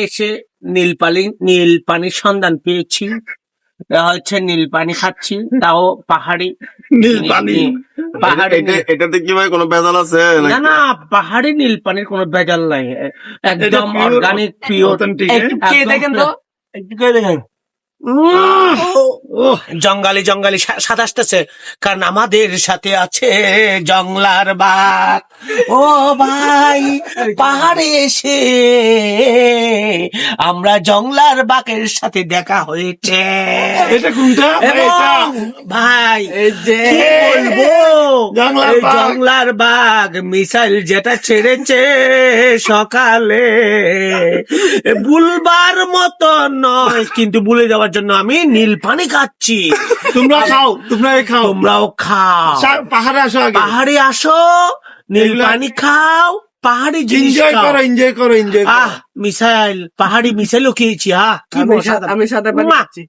এসে নীল পানির সন্ধান পেয়েছি। হচ্ছে নীল পানি খাচ্ছি, তাও পাহাড়ি নীল পানি। পাহাড়ি এটাতে কি ভাই কোনো ভেজাল আছে? না না, পাহাড়ি নীল পানির কোনো ভেজাল নাই, একদম pure, অর্গানিক পিওর। authentic, একটু খেয়ে দেখেন তো, একটু খেয়ে দেখেন। জঙ্গালি জঙ্গালি স্বাদ আসতেছে, কারণ আমাদের সাথে আছে জংলার বাঘ। ও ভাই, পাহাড়ে এসে আমরা জংলার বাঘের সাথে দেখা হয়েছে। এটা কোনটা ভাই? এটা এবং ভাই এই যে কি বলবো, জংলার এই বাঘ। জংলার বাঘ মিসাইল যেটা ছেড়েছে সকালে, ভুলবার মতো নয়, কিন্তু ভুলে যাওয়ার জন্য আমি নীল পানি খাচ্ছি। তোমরা খাও, তোমরাই খাও। তোমরাও খাও, পাহাড়ে আসো আগে, পাহাড়ে আসো, নীল এগুলা- পানি খাও, পাহাড়ি জিনিস এনজয় খাও। করো, এনজয় করো, এনজয় করো। মিসাইল, পাহাড়ি মিসাইলও খেয়েছি। কি আমি মজা। সাদা পানি মুয়া। খাচ্ছি।